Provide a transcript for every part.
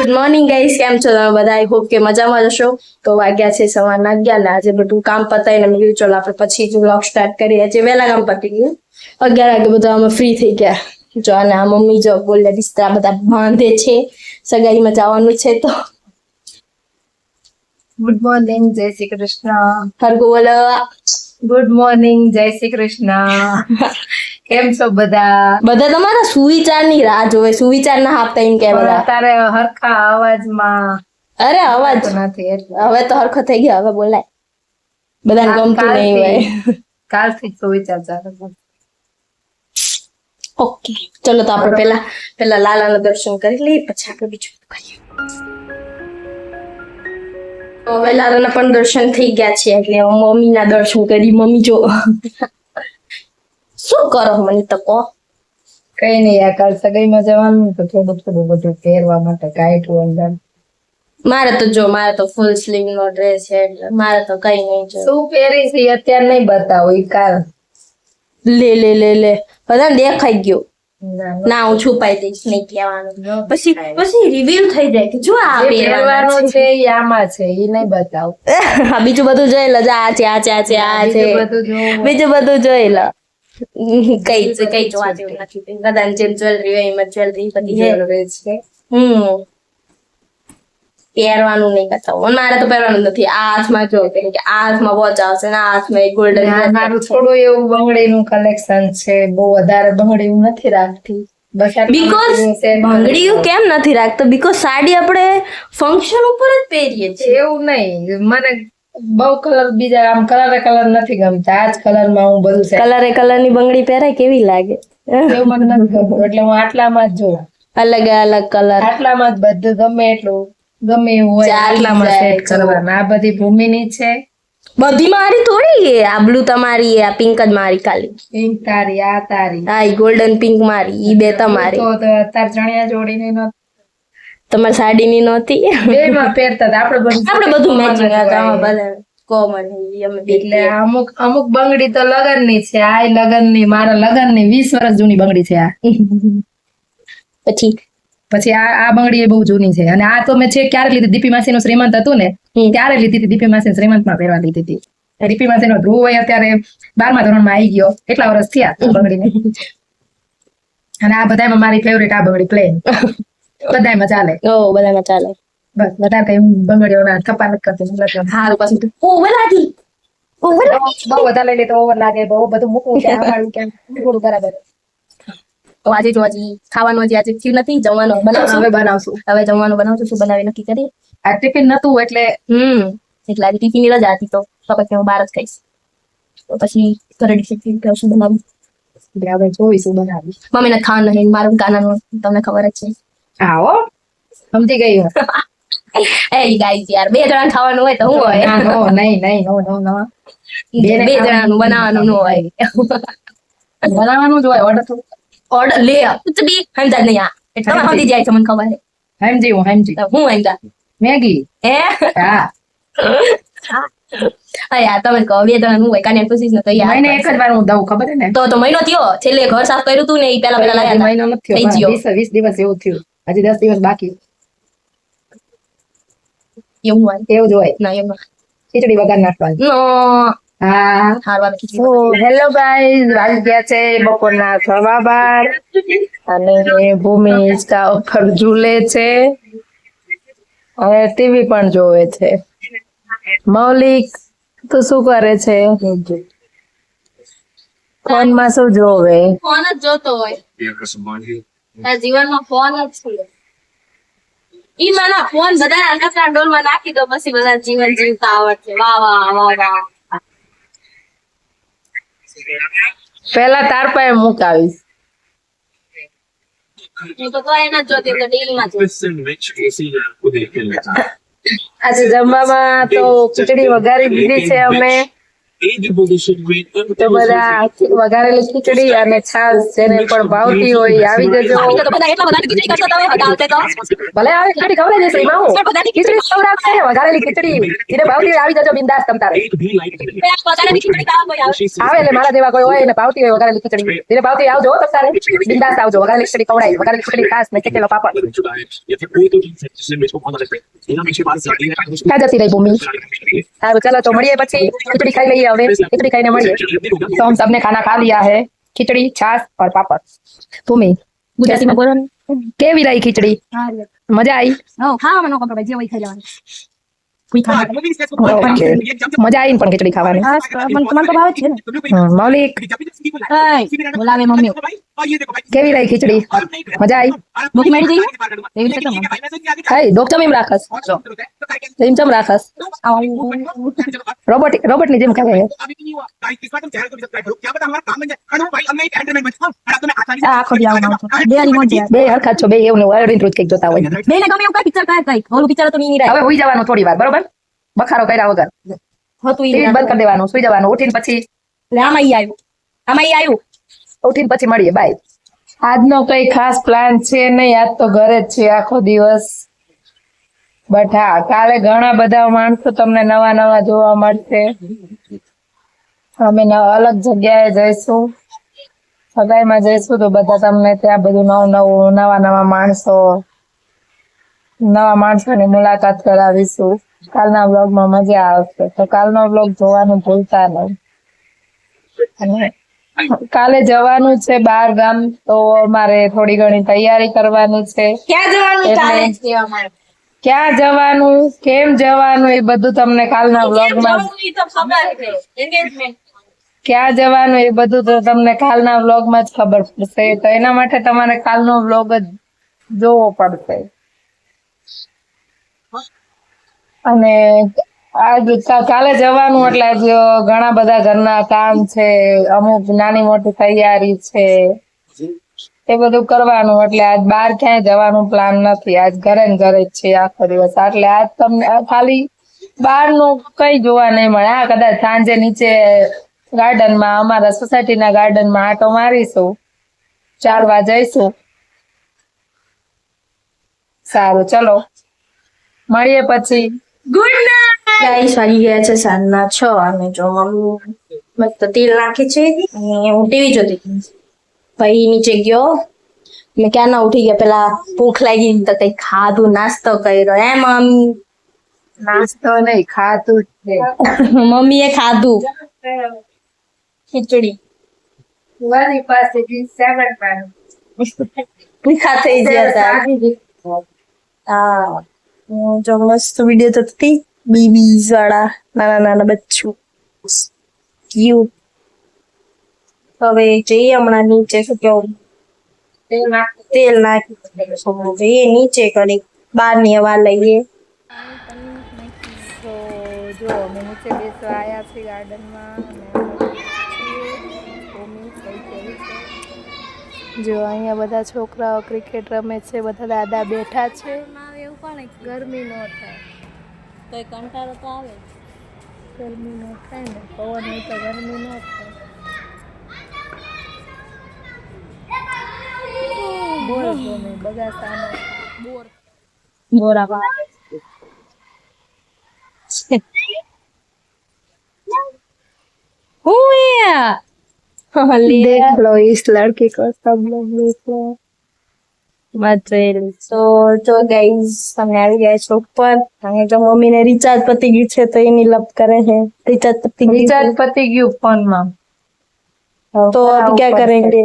Good morning guys, કેમ છો તમે બધા? આઈ હોપ કે મજામાં હશો. તો વાગ્યા છે સવારના 11 ને આજે બધું કામ પતાવીને મેં કીધું ચલો આપણે પછી જ વ્લોગ સ્ટાર્ટ કરીએ. આજે વહેલા કામ પતી ગયું, 11 વાગે બધા અમે ફ્રી થઈ ગયા. જો અને આ મમ્મી જો બોલે બિસ્તરા બધા બાંધે છે, સગાઈમાં જવાનું છે. તો ગુડ મોર્નિંગ, જય શ્રી કૃષ્ણ. હરગુ બોલો. ગુડ મોર્નિંગ, જય શ્રી કૃષ્ણ. કેમ છો બધા? બધા તમારા સુવિચારની રાહ જોવે, સુવિચાર ના આપતા એમ કે બધા. તારે હરખા અવાજમાં અરે અવાજ નથી એટલે હવે તો હરખો થઈ ગયો, હવે બોલાય. બધાને ગમતું નહીં હોય. કાલથી જ સુવિચાર ચાલે છે. ઓકે, ચલો તો આપણે પેલા લાલાના દર્શન કરી લઈએ, પછી આપણે બીજું કરીએ. હવે લાલાના પણ દર્શન થઈ ગયા છે, એટલે મમ્મીના દર્શન કરી. મમ્મી જો શું કરો મને તો કહો. કઈ નહીં, આ કાલ સગાઈમાં જવાનું તો થોડું બધું પહેરવા માટે કાઢવું અંદર. મારે તો ફૂલ સ્લીવ નો ડ્રેસ છે, એટલે મારે તો કઈ નહીં. શું પહેરી છે અત્યારે નહીં બતાવો, ઈ કાલ લે બધાને દેખાઈ ગયો. ના, હું છુપાઈ દઈશ, નહીં કહેવાનું. પછી રિવીલ થઈ જાય કે જો આ પહેરવાનું છે ઈ આમાં છે, ઈ નહીં બતાવો. બીજું બધું જોઈ લો, આ છે બીજું બધું જોઈ લો. કઈ જોવા જેવું નથી. બધાને જેમ જ્વેલરી હોય એમ જ્વેલરી બધી છે. પહેરવાનું નહીં બતાવું. મારે તો પહેરવાનું નથી. આ હાથમાં જો કે આ હાથમાં વોચ આવશે ને આ હાથમાં એક ગોલ્ડન. મારું થોડું એવું બંગડીનું કલેક્શન છે, બહુ વધારે બંગડી હું નથી રાખતી. બીકોઝ બંગડીઓ કેમ નથી રાખતો? બીકોઝ સાડી આપણે ફંક્શન ઉપર જ પહેરીએ છીએ. એવું નહીં, મને બહુ કલર બીજા આમ કલર નથી ગમતા. આ જ કલરમાં હું બધું છે. કલર ની બંગડી પહેરાય કેવી લાગે? એવું મને નથી ગમતું, એટલે હું આટલામાં જ જોઉં. અલગ કલર આટલામાં જ બધું ગમે એટલું ગમે એવું હોય આટલામાં સેટ કરવાના. આ બધી ભૂમિની છે. બધી મારી થોડી. આ બ્લુ તમારી, આ પિંક જ મારી ખાલી. પિંક તારી, આ તારી. હા, ગોલ્ડન પિંક મારી, ઈ બે તમારી. તો તાર ચણિયા જોડીને તમારી સાડી ની નહોતી. બે માં પહેરતા હતા. આપણે બધું મેચિંગ હતા બધા કોમન. એટલે અમુક બંગડી તો લગન ની છે. આ લગન ની, મારા લગન ની 20 વર્ષ જૂની બંગડી છે આ. પછી આ બંગડી એ બહુ જૂની છે. અને આ તો મેં છે ક્યારે લીધી, દીપી માસી નું શ્રીમંત હતું ને ત્યારે લીધી હતી. દીપી માસી શ્રીમંત માં પહેરવા લીધી હતી. દીપી માસી નો ધ્રુવ હોય અત્યારે 12મા ધોરણમાં આવી ગયો, એટલા વર્ષ થયા બંગડીને. અને આ બધામાં મારી ફેવરેટ આ બંગડી પ્લેન. બધામાં ચાલે. બધામાં ચાલે. બસ વધારે કઈ બંગડીઓના થપ્પા નથી કરતી. હારું પાછું ઓવર બહુ વધારે લઈ લે તો ઓવર લાગે. બહુ બધું મૂકવું કે આવાળું કેમ થોડું બરાબર. તો આજે ખાવાનું હજી આજે થયું નથી. જમવાનું બનાવશું. હવે જમવાનું બનાવશું. શું બનાવી નક્કી કરીએ. આ ટિફિન નતું એટલે એટલે આજે ટિફિન ની રજા હતી, તો પછી હું બહાર જ ખાઈશ. તો પછી ઘરે ડિસાઈડ કરી શું બનાવું. હવે જોઈશું બનાવી. મમ્મીને ખાવાનું નહીં, મારું કાનાનું તમને ખબર જ છે. આવો સમજી ગઈ હું. એ ગાઈસ યાર, 2 જણા ખાવાનું હોય તો હું હોય. નહીં બે જણાનું બનાવવાનું ન હોય. બનાવવાનું જ હોય. ઓર્ડર લે कुछ भी સમજા નહીં. આ એટલે સમજી જાય છે, મને ખબર છે. સમજી હું સમજા મેગી. હા યાર તમે કહો 2 જણાનું હોય. કાને પૂછીશ ને તો યાર મહિને એક જ વાર હું દઉં, ખબર છે ને. તો મહિનો થયો. છેલ્લે ઘર સાફ કર્યું તું ને એ પેલા લાયા હતા. મહિનો નથી થયો, 20 દિવસ એવું થયું. હજી 10 દિવસ બાકી. એવું જ હોય. ના એમ ખીચડી વઘાર નાખવાની. હા, હારવાનું ખીચડી. હેલો ગાઈઝ, વાગી ગયા છે બપોરના 12:15 અને ભૂમિ હિંચકા ઉપર ઝૂલે છે અને ટીવી પણ જોવે છે. મૌલિક તું શું કરે છે? ફોન માં શું જોવે? ફોન જ જોતો હોય. જીવનમાં ફોન જ છે. ઈ મને ફોન બધા અંગતના ડોલમાં નાખી દો, પછી બધા જીવન જીવતા આવડશે. વાહ વાહ વાહ વાહ. પેલા તાર પાસે મુકાવીશ. હું તો એના જ જોતી તો ડીલમાં આજે જમવામાં તો ખીચડી વઘારી દીધી છે અમે. તો બધા વઘારેલી ખીચડી અને છાશ જેને પણ ભાવતી હોય એ આવી જજો. ભલે આવે ખીચડી ખવડાવી દેશે એમાં હું. ખીચડી ખવડાવશે ને વઘારેલી ખીચડી જેને ભાવતી હોય આવી જજો બિંદાસ તમ તારે. આવે એટલે મારા જેવા કોઈ હોય ને ભાવતી હોય વઘારેલી ખીચડી જેને ભાવતી હોય આવજો તમ તારે બિંદાસ આવજો. વઘારેલી ખીચડી ખવડાવી વઘારેલી ખીચડી ખાસ ને ચેકેલો પાપડ. ક્યાં જતી રહી ભૂમિ? સારું ચલો તો મળીએ પછી खिचड़ी खाई लઈએ હવે खिचड़ी खाઈને મળીએ. तो हम सबने खाना खा लिया है खिचड़ी छाछ और पापड़. भूमि ગુજરાતી માં બોલો ને. કેવી રહી ખીચડી? મજા આવી? ખાવામાં નો કમ્પ્રોમાઇઝ જે હોય ખાઈ લેવાનું. ઓકે મજા આવી ને પણ ખીચડી ખાવાની. મને તો ભાવે જ છે ને. મૌલિક બોલાવે મમ્મી. કેવી રહી ખીચડી? મજા આવી? ભૂખ મળી ગઈ એવી રીતે કેમ? ખાઈ ડોક ચમ એમ રાખસ એમ ચમ રાખસ રોબોટ ની જેમ ખાવે છે. આખો દી આવું છું. બે રિમોટ છે. બે હરખા જ છો બે એવું ને વાયરિંગ રોજ કઈક જોતા હોય. બે ને ગમે એવું કઈ પિક્ચર કઈ ઓલું પિક્ચર તો નહીં હવે હુઈ જવાનું થોડી વાર બરોબર બખારો કર્યા વગર હતું ટીવી બંધ કરી દેવાનું સુઈ જવાનું ઉઠીને પછી આમાં ઈ આવ્યું ઉઠીને પછી મળીએ બાય. આજનો કઈ ખાસ પ્લાન છે નહીં આજ તો ઘરે જ છે આખો દિવસ. બટ હા કાલે ઘણા બધા માણસો તમને નવા નવા જોવા મળશે. અમે અલગ જગ્યાએ જઈશું સગાઈમાં જઈશું તો બધા તમને ત્યાં બધું નવા નવા માણસોની મુલાકાત કરાવીશું. કાલના વ્લોગમાં મજા આવશે તો કાલનો વ્લોગ જોવાનું ભૂલતા નહીં. અને કાલે જવાનું છે બહાર ગામ તો અમારે થોડી ઘણી તૈયારી કરવાની છે. ક્યાં જવાનું કેમ જવાનું એ બધું તમને કાલના વ્લોગમાં ક્યાં જવાનું એ બધું તો તમને કાલના વ્લોગમાં જ ખબર પડશે. તો એના માટે તમારે કાલનો વ્લોગ જ જોવો પડશે. અને આજ કાલે જવાનું એટલે આજ ઘણા બધા ઘરના કામ છે અમુક નાની મોટી તૈયારી છે એ બધું કરવાનું એટલે આજ બહાર ક્યાંય જવાનું પ્લાન નથી. આજ ઘરે ને ઘરે જ છે આખો દિવસ એટલે આજ તમને ખાલી બહારનું કઈ જોવા નહીં મળે. હા કદાચ સાંજે નીચે ગાર્ડનમાં અમારા સોસાયટીના ગાર્ડનમાં આટો મારીશું ચાલવા જઈશું. સારું ચલો મળીએ પછી. Good night guys. વાગી ગયા છે સાંજના 6 અને જો મમ્મી મસ્ત તેલ નાખે છે અને હું ટીવી જોતી હતી. ભાઈ નીચે ગયો મેં ક્યાં ના ઉઠી ગયા પેલા ભૂખ લાગી તો કઈ ખાધું નાસ્તો કર્યો એમ મમ્મી. નાસ્તો નહીં ખાધું છે મમ્મીએ ખાધું ખીચડી. મારી પાસે ભૂખા થઈ ગયા હતા. હા જો મસ્ત વિડીયો તો હતી બીબીઝ વાળા નાના નાના બચ્ચું ક્યુટ. હવે જઈએ હમણાં નીચે શું કેવું તેલ નાખી જઈએ નીચે કરી બહારની હવા લઈએ. તો જો અમે નીચે બેસવા આવ્યા છીએ ગાર્ડનમાં જો અહીંયા બધા છોકરાઓ ક્રિકેટ રમે છે બધા દાદા બેઠા છે. એવું પણ ગરમી ન થાય તો કંટાળો તો આવે. ગરમી ન થાય ને પવન હોય તો ગરમી ન થાય. બોર ગમે બધા સામે બોરા देख लो इस लड़के को सब लोग देख लो. તો જો ગાઈઝ અમે આવી ગયા છો ઉપર અને જો મમ્મીને રિચાર્જ પતી ગયું છે તો એની લપ કરે છે. રિચાર્જ पति गયું ફોનમાં તો अब क्या करेंगे.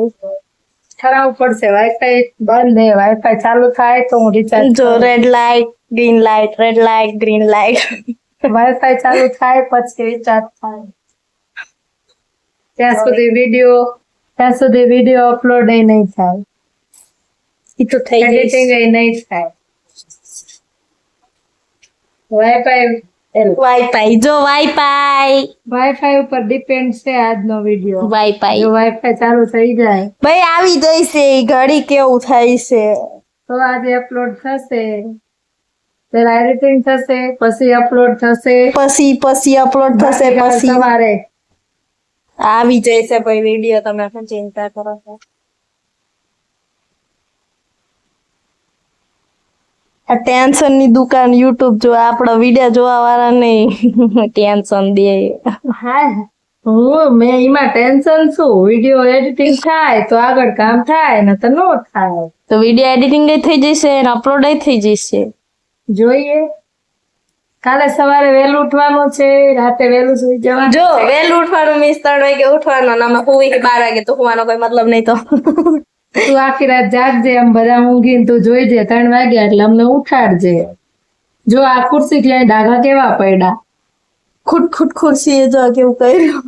खराब પડશે વાઈફાઈ બંધ है वाईफाई चालू થાય તો હું રિચાર્જ જો red light green light red light green light wifi ચાલુ થાય પછી રિચાર્જ થાય. ત્યાં સુધી વિડીયો અપલોડ નહીં થાય એ તો થઈ એડિટિંગ જશે. નહીં થાય. વાઈફાઈ જો વાઈફાઈ ઉપર ડિપેન્ડ છે આજનો વિડીયો. વાઈફાઈ જો વાઈફાઈ ચાલુ થઈ જાય ભાઈ આવી જશે ઘડી કેવું થાય છે. તો આજે અપલોડ થશે પેલા એડિટિંગ થશે પછી અપલોડ થશે પછી અપલોડ થશે પછી સવારે આવી જશે ભાઈ વિડીયો, તમે પણ ચિંતા કરો છો. આ ટેન્શન ની દુકાન યુટ્યુબ જો આપડો વિડીયો જોવા વાળા નહીં ટેન્શન દે. હા મેં એમાં ટેન્શન શું, વિડીયો એડિટિંગ થાય તો આગળ કામ થાય ને તો નો થાય. તો વિડીયો એડિટિંગ થઈ જશે અને અપલોડ થઈ જશે. જોઈએ કાલે સવારે વહેલું ઉઠવાનું છે, રાતે વહેલું સુઈ જવાનું. જો વહેલું ઉઠવાનું મીન્સ 3 વાગે ઉઠવાનું અને અમે હુઈ 12 વાગે તો હુવાનો કોઈ મતલબ નહીં. તો તું આખી રાત જાગજે, આમ બધા ઊંઘીને તું જોઈજે 3 વાગ્યા એટલે અમને ઉઠાડજે. જો આ ખુરશી ક્યાંય ડાઘા કેવા પડ્યા, ખુટ ખુટ ખુરશી જો કેવું કર્યું.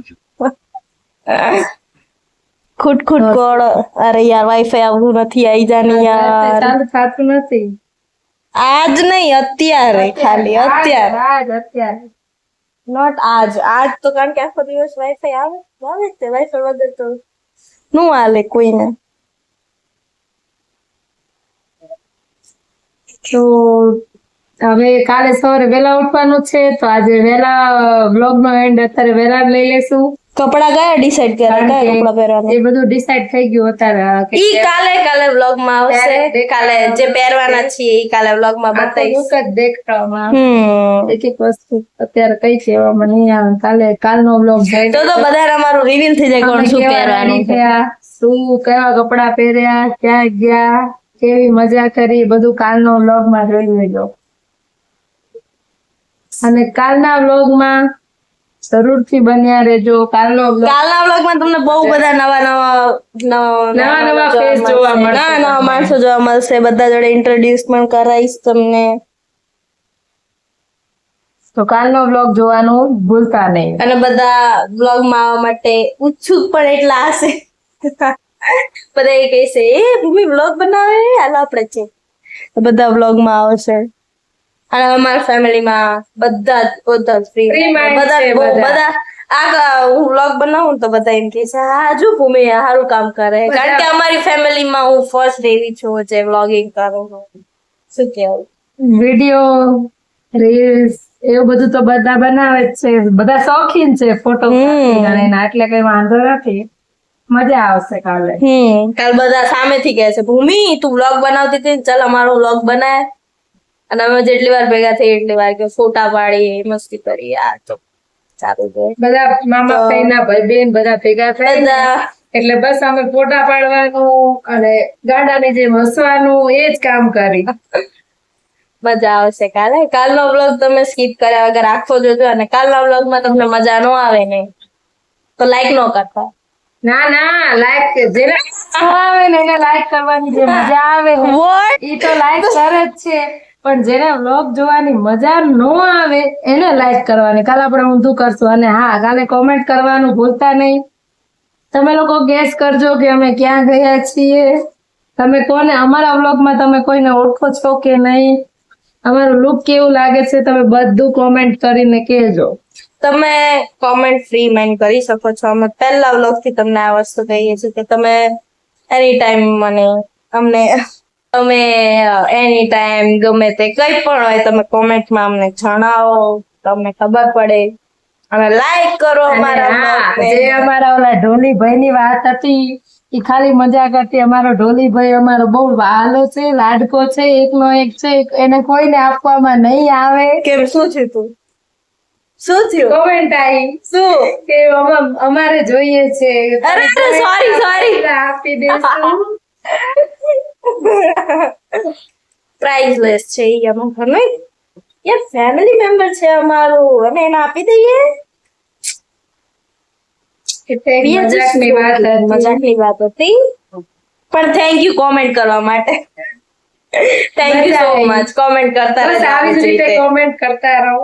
ખુટ ખુટ કોડ. અરે યાર વાઈફાઈ આવતું નથી, આઈ જાની યાર. ચાલુ થતું નથી. આજ નહીં અત્યારે, ખાલી અત્યારે નોટ આજ. આજ તો કારણ કે આખો દિવસ વાઈફાઈ આવે જ તે. વાઈફાઈ વગર તો નું હાલે કોઈને. તો હવે કાલે સવારે વહેલા ઉઠવાનું છે, તો આજે વહેલા બ્લોગ નો એન્ડ અત્યારે વહેલા લઈ લેશું. કપડા કયા ડિસાઈડ કર્યા, કયા કપડા પહેરવાના એ બધું ડિસાઈડ થઈ ગયું અત્યારે. ઈ કાલે વ્લોગ માં આવશે. કાલે જે પહેરવાના છીએ ઈ કાલે વ્લોગ માં બતાવીશ. દેખાવામાં એક એક વસ્તુ અત્યારે કઈ કહેવામાં નહીં આવે. કાલનો વ્લોગ તો બધાને અમારું રિવીલ થઈ જાય કોણ શું પહેરવાનું છે, શું કેવા કપડા પહેર્યા, ક્યાં ગયા, કેવી મજા કરી, બધું કાલનો વ્લોગ માં જોઈ લેજો. અને કાલના વ્લોગ માં જરૂરથી બન્યા રહેજો. કાલના વ્લોગ માં તમને બહુ બધા નવા ફેસ જોવા મળશે, નવા માણસો જોવા મળશે. બધા જોડે ઇન્ટ્રોડ્યુસ પણ કરાઈશ તમને. તો કાલનો વ્લોગ જોવાનું ભૂલતા નહીં. અને બધા વ્લોગ માં આવવા માટે ઉત્સુક પણ એટલા હશે. બધા એ કહેશે એ ભૂમિ વ્લોગ બનાવે, હાલો આપણે છે. બધા વ્લોગ માં આવશે. અને અમારા ફેમિલીમાં બધા ફ્રી, બધા હું વ્લોગ બનાવું તો બધા એમ કે છે હા જો ભૂમિ સારું કામ કરે. કારણ કે અમારી ફેમિલીમાં હું ફર્સ્ટ એવી છું જે વ્લોગિંગ કરું. શું કેવું, વિડીયો રીલ્સ એવું બધું તો બધા બનાવે જ છે, બધા શોખીન છે ફોટોગ્રાફી એના, એટલે કઈ વાંધો નથી. મજા આવશે કાલે. કાલ બધા સામેથી કહે છે ભૂમિ તું વ્લોગ બનાવતી હતી, ચાલ અમારો વ્લોગ બનાય. અને અમે જેટલી વાર ભેગા થઈ એટલી વાર કે ફોટા પાડીએ, મસ્તી કરીએ. આ તો સારું છે. બધા મામા ભાઈના ભાઈ બેન બધા ભેગા થાય એટલે બસ અમે ફોટા પાડવાનું અને ગાડાની જેમ હસવાનું એ જ કામ કરી. મજા આવશે કાલે. કાલનો વ્લોગ તમે સ્કીપ કર્યા વગર આખો જોજો. અને કાલના વ્લોગમાં તમને મજા ન આવે ને તો લાઈક ન કરતા. ના લાઈક જેને આવે ને એને લાઈક કરવાની જે મજા આવે એ તો લાઈક કરે જ છે, પણ જેને વ્લોગ જોવાની મજા ન આવે એને લાઈક કરવાની. કાલે આપણે ઊંધું કરશું. અને હા, કાલે કોમેન્ટ કરવાનું ભૂલતા નહીં. તમે લોકો ગેસ કરજો કે અમે ક્યાં ગયા છીએ. તમે કોને અમારા વ્લોગમાં તમે કોઈને ઓળખો છો કે નહીં, અમારું લુક કેવું લાગે છે, તમે બધું કોમેન્ટ કરીને કહેજો. તમે કોમેન્ટ ફ્રી મેન કરી શકો છો. અમે પહેલા વ્લોગ થી તમને આ વસ્તુ કહીએ છીએ કે તમે એની ટાઈમ અમને એની ટાઈમ ગમે તે કઈ પણ હોય તમે કોમેન્ટમાં અમને જણાવો, તમને ખબર પડે. અને લાઈક કરો અમારા. જે અમારા ઓલા ઢોલીભાઈ ની વાત હતી એ ખાલી મજાક હતી. અમારો ઢોલીભાઈ અમારો બહુ વહાલો છે, લાડકો છે, એકનો એક છે, એને કોઈને આપવામાં નહીં આવે. કેમ, શું છે તું, શું થયું? કોમેન્ટ આવી શું કે અમારે જોઈએ છે. અરે સોરી આપી દેશું. પ્રાઇઝલેસ છે એ અમુક નહીં યાર, ફેમિલી મેમ્બર છે અમારું, અમે એને આપી દઈએ. મજાકની વાત હતી, પણ થેન્ક યુ કોમેન્ટ કરવા માટે. Thank you so much. Comment કરતા રહો, આવી જ રીતે કોમેન્ટ કરતા રહો,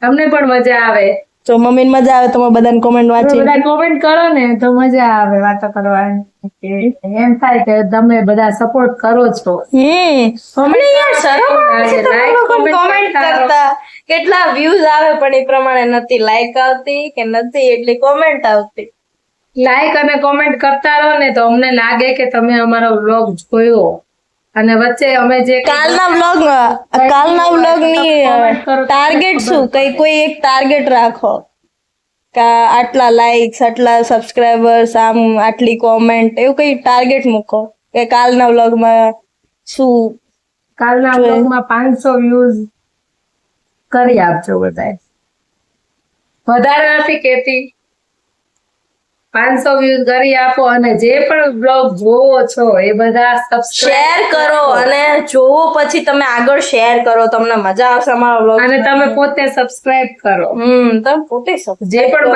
અમને પણ મજા આવે. તો મમ્મીને મજા આવે તો બધાને કોમેન્ટ વાંચી, બધા કોમેન્ટ કરો ને તો મજા આવે વાતો કરવાની. એમ થાય કે તમે બધા સપોર્ટ કરો છો. કોમેન્ટ કરતા કેટલા વ્યૂઝ આવે પણ એ પ્રમાણે નથી લાઈક આવતી કે નથી એટલી કોમેન્ટ આવતી. લાઈક અને કોમેન્ટ કરતા રહો ને તો અમને લાગે કે તમે અમારો વ્લોગ જોયો. અને વચ્ચે અમે જે કાલના વ્લોગ ની ટાર્ગેટ શું, કોઈ એક ટાર્ગેટ રાખો કે આટલા લાઇક્સ, આટલા સબસ્ક્રાઇબર્સ, આમ આટલી કોમેન્ટ, એવું કઈ ટાર્ગેટ મૂકો કે કાલના વ્લોગમાં શું કાલના બ્લોગમાં 500 વ્યૂઝ કરી આપજો બધાય. વધારે નથી કેતી, 500 વ્યૂઝ કરી આપો અને જે પણ બ્લોગ જોવો છો એ બધા શેર કરો અને જોવો પછી તમે આગળ શેર કરો, તમને મજા આવશે અમારો વ્લોગ. અને તમે પોતે સબસ્ક્રાઇબ કરો. તમે પોતે જે પણ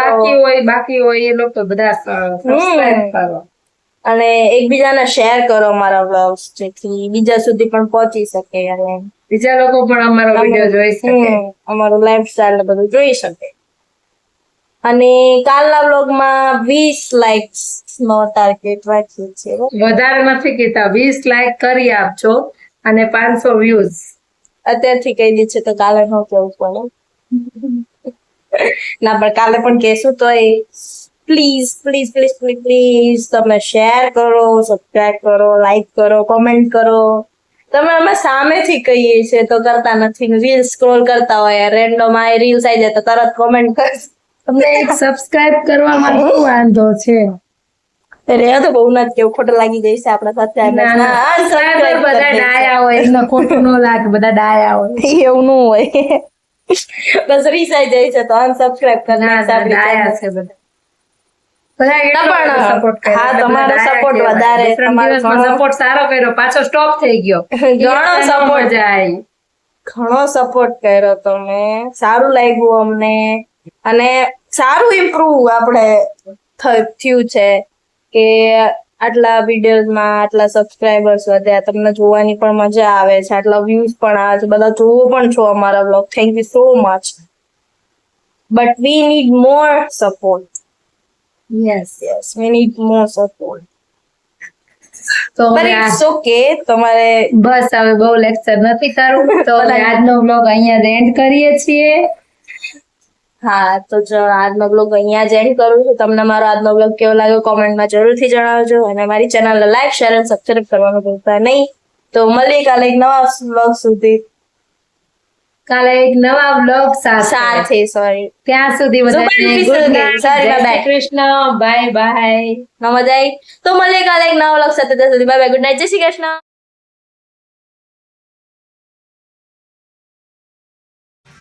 બાકી હોય એ લોકો બધા સબસ્ક્રાઇબ કરો અને એકબીજાને શેર કરો અમારા વ્લોગ્સ, જેથી બીજા સુધી પણ પહોંચી શકે અને બીજા લોકો પણ અમારો વિડીયો જોઈ શકે, અમારું લાઈફસ્ટાઈલ ને બધું જોઈ શકે. અને કાલના વ્લોગમાં 20 લાઇક્સ નો ટાર્ગેટ રાખ્યો છે. વધારે નથી કહેતા, 20 લાઈક કરી આપજો અને 500 વ્યૂઝ અત્યારથી કહી દે છે તો કાલે ન કેવું પડે. ના પણ કાલે પણ કહેશું તો please please please please please તમે શેર કરો, સબસ્ક્રાઇબ કરો, લાઈક કરો, કોમેન્ટ કરો. તમે અમે સામેથી કહીએ છીએ તો કરતા નથી. રીલ સ્ક્રોલ કરતા હોય, રેન્ડમ આ રીલ્સ આવી જાય તો તરત કોમેન્ટ કરશે. તમને એક સબસ્ક્રાઇબ કરવામાં શું વાંધો છે? રે તો બહુ નથી કેવું, ખોટું લાગી જાય છે આપણા સાથે. સબસ્ક્રાઇબર બધા ડાયા હોય, એમને ખોટું ન લાગે, બધા ડાયા હોય. એવું ન હોય, બસ રીસાઈ જાય છે તો અનસબસ્ક્રાઇબ કરી નાખશે. ડાયા છે બધા. હા, તમારો સપોર્ટ વધારે, તમારો સપોર્ટ સારો કર્યો, પાછો સ્ટોપ થઈ ગયો. ઘણો સપોર્ટ જાય, ઘણો સપોર્ટ કર્યો તમે, સારું લાગ્યું અમને અને સારું ઇમ્પ્રુવ આપણે થયું છે કે આટલા વિડીયોઝમાં આટલા સબસ્ક્રાઇબર્સ વધ્યા, તમને જોવાની પણ મજા આવે છે, આટલા વ્યૂઝ પણ આવે છે, બધા જોવો પણ છો અમારા vlog. Thank you so much, but we need more support. Yes we need more support. તો બટ ઇટ્સ ઓકે. તમારે બસ હવે બહુ લેક્ચર નથી કરવું, તો આજનો બ્લોગ અહીંયા જ એન્ડ કરીએ છીએ. હા, તો જો આજનો બ્લોગ અહીંયા જ એન્ડ કરું છું. તમને મારો આજનો બ્લોગ કેવો લાગ્યો કોમેન્ટમાં જરૂરથી જણાવજો અને મારી ચેનલને લાઈક, શેર અને સબસ્ક્રાઇબ કરવાનું ભૂલતા નહીં. તો મળીએ કાલે એક નવા બ્લોગ સુધી, કાલે એક નવા બ્લોગ સાથે. સોરી, ત્યાં સુધી બધાને ગુડ નાઈટ, જય શ્રી કૃષ્ણ, બાય બાય. મજા આવી. તો મળીએ કાલે એક નવા બ્લોગ સાથે, ત્યાં સુધી બાય બાય, ગુડ નાઇટ, જય શ્રી કૃષ્ણ.